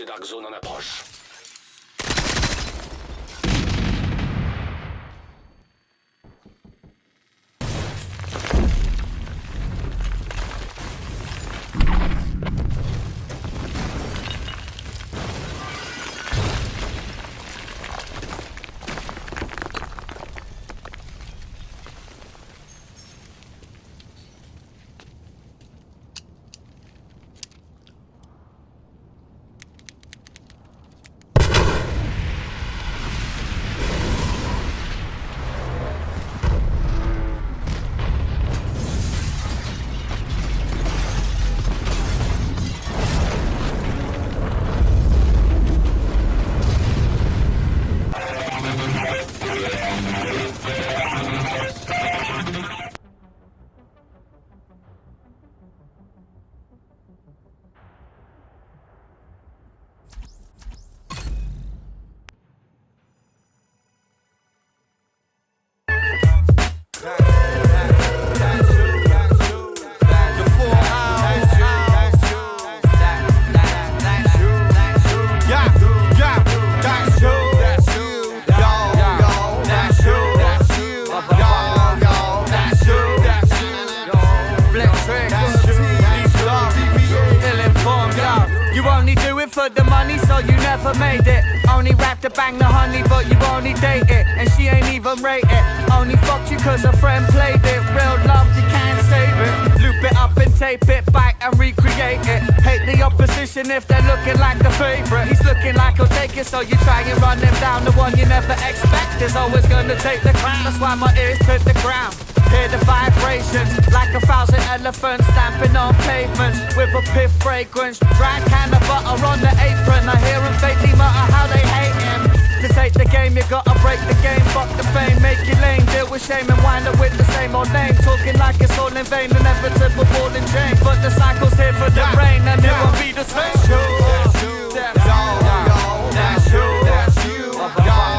Antidote zone en approche. For the money, so you never made it. Only rap to bang the honey, but you only date it. And she ain't even rate it. Only fucked you cause a friend played it. Real love, you can't save it. Loop it up and tape it back and recreate it. Hate the opposition if they're looking like the favorite. He's looking like he'll take it, so you try and run him down. The one you never expect is always gonna take the crown. That's why my ears to the ground. Hear the vibrations like 1,000 elephants stamping on pavements with a piff fragrance. Dry can of butter on the apron. I hear them faintly mutter how they hate him. To take the game, you gotta break the game. Fuck the fame, make you lame. Deal with shame and wind up with the same old name. Talking like it's all in vain, inevitable ball and chain. But the cycle's here for the rain, and it won't be the same. That's you, that's you, that's you, that's you, that's you, that's you.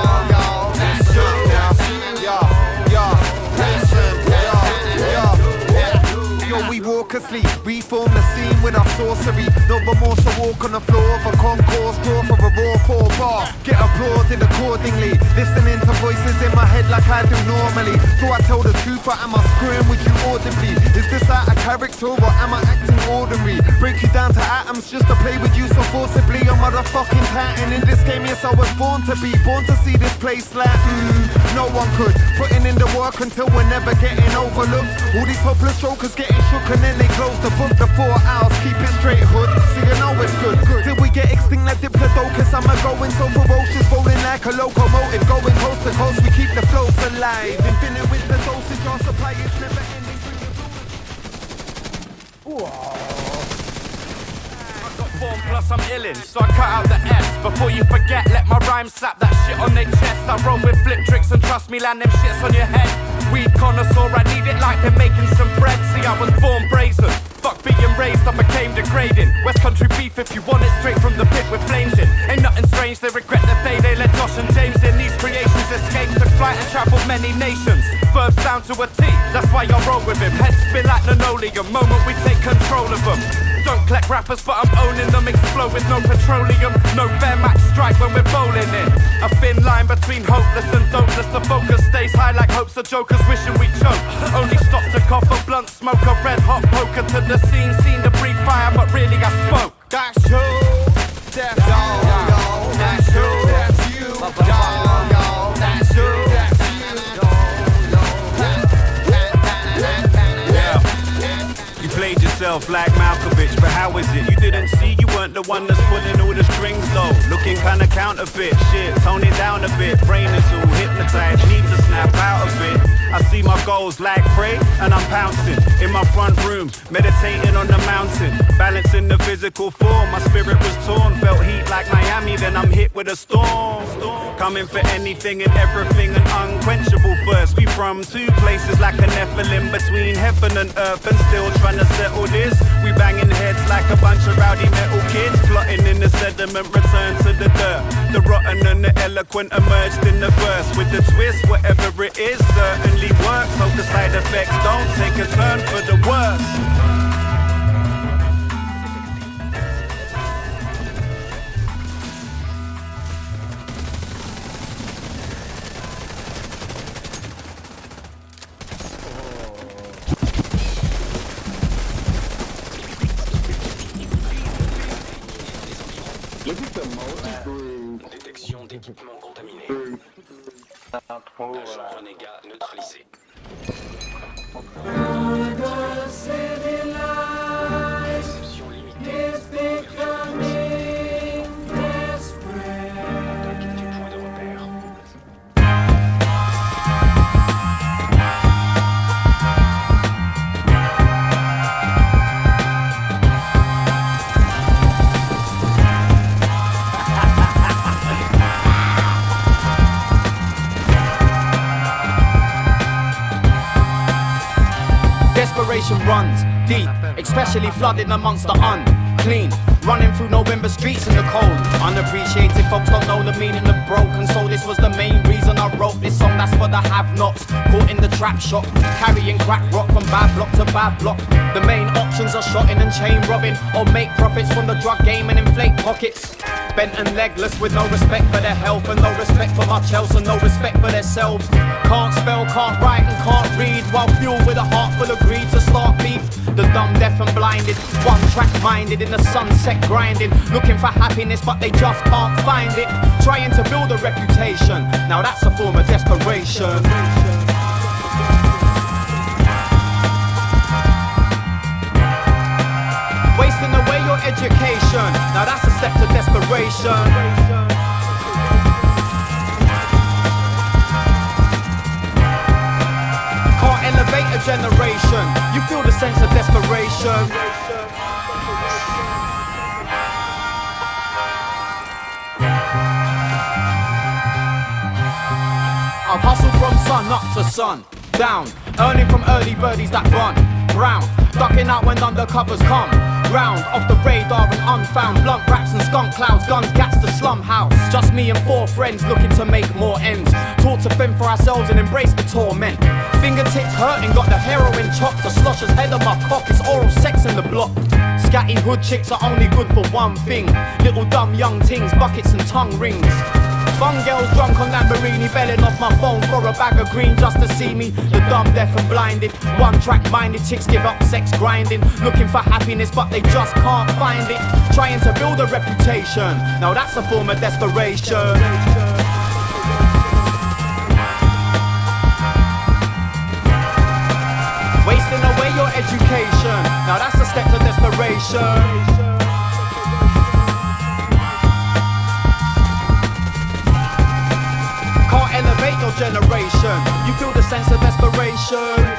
We walk asleep, reform the scene with our sorcery. No remorse to walk on the floor of a concourse door for a raw poor bar. Get applauded accordingly, listening to voices in my head like I do normally. Do I tell the truth or am I screwing with you audibly? Is this out of character or am I acting ordinary? Break you down to atoms just to play with you so forcibly. I'm motherfucking pattern in this game, yes I was born to be. Born to see this place like, no one could. Putting in the work until we're never getting overlooked. All these hopeless jokers getting shook and then they close the book. The 4 hours, keep it straight hood. So you know it's good. Till we get extinct like Diplodocus. I'm going so ferocious, rolling like a locomotive. Going coast to coast, we keep the flows alive. Infinite with the dosage, our supply is never ending. Form plus I'm illin', so I cut out the S. Before you forget, let my rhyme slap that shit on their chest. I roll with flip tricks and trust me, land them shits on your head. Weed connoisseur, I need it like they're making some bread. See, I was born brazen. Fuck being raised, I became degrading. West Country beef if you want it straight from the pit with flames in. Ain't nothing strange, they regret the day they let Josh and James in. These creations escaped, took flight and travelled many nations. Verbs down to a T, that's why I roll with him. Heads spin like linoleum, moment we take control of them. Don't collect rappers, but I'm owning them. Explode with no petroleum, no fair match strike when we're bowling in. A thin line between hopeless and dopeless. The focus stays high like hopes of jokers wishing we choke. Only stop to cough a blunt, smoke a red hot poker to the scene. Seen the brief fire, but really I spoke. That's you, that's you, that's you, that's you, that's you. You played yourself like Malkovich, but how is it? You didn't see, you weren't the one that's pulling all the strings though. Looking kinda counterfeit, shit, tone it down a bit. Brain is all hypnotized, need to snap out of it. I see my goals like prey, and I'm pouncing in my front room, meditating on the mountain, balancing the physical form. My spirit was torn, felt heat like Miami, then I'm hit with a storm. Coming for anything and everything, an unquenchable thirst. We from 2 places like a Nephilim, between heaven and earth, and still trying to settle this. We banging heads like a bunch of rowdy metal kids, plotting in the sediment, return to the dirt. The rotten and the eloquent emerged in the verse with the twist. Whatever it is, certainly works. Hope the side effects don't take a turn for the worse. Détection d'équipement contaminé. Agent renégat neutralisé. Réception limitée. Attaque du point de repère. Desperation runs deep, especially flooding amongst the unclean. Running through November streets in the cold. Unappreciated folks don't know the meaning of broken. So this was the main reason I wrote this song. That's for the have-nots, caught in the trap shop, carrying crack rock from bad block to bad block. The main options are shotting and chain robbing, or make profits from the drug game and inflate pockets. Bent and legless with no respect for their health and no respect for much else and no respect for themselves. Can't spell, can't write and can't read, while fueled with a heart full of greed to start beef. The dumb, deaf and blinded, one track minded in the sunset grinding, looking for happiness but they just can't find it. Trying to build a reputation, now that's a form of desperation. Wasting away your education, now that's a step to desperation. Can't elevate a generation, you feel the sense of desperation. I've hustled from sun up to sun down, earning from early birdies that run brown, ducking out when undercovers come round, off the radar and unfound. Blunt raps and skunk clouds, guns, gats to slum house. Just me and 4 friends looking to make more ends. Taught to fend for ourselves and embrace the torment. Fingertips hurting, got the heroin chopped. The slosher's head on my cock, it's oral sex in the block. Scatty hood chicks are only good for one thing. Little dumb young tings, buckets and tongue rings. Fun girls drunk on Lamborghini, belling off my phone for a bag of green just to see me. The dumb, deaf and blinded, one track minded chicks give up sex grinding, looking for happiness but they just can't find it. Trying to build a reputation, now that's a form of desperation. Wasting away your education, now that's a step to desperation. Can't elevate your generation, you feel the sense of desperation.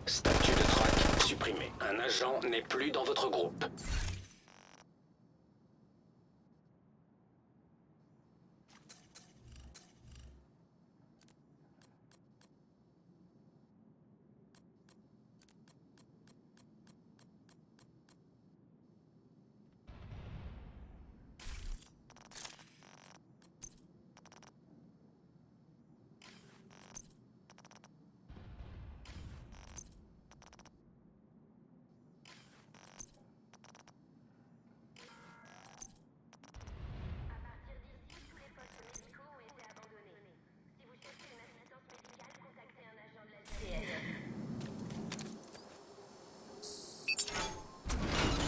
Statut de track supprimé. Un agent n'est plus dans votre groupe.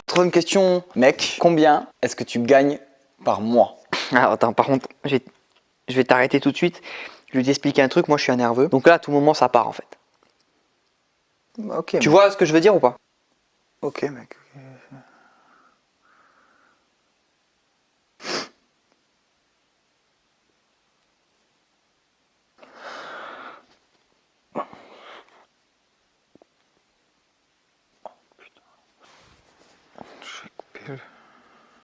Troisième question, mec, combien est-ce que tu gagnes par mois? Alors attends, par contre, je vais t'arrêter tout de suite. Je vais t'expliquer un truc, moi je suis un nerveux. Donc là, à tout moment, ça part en fait. Ok. Tu vois ce que je veux dire ou pas? Ok, mec. Je vais couper le...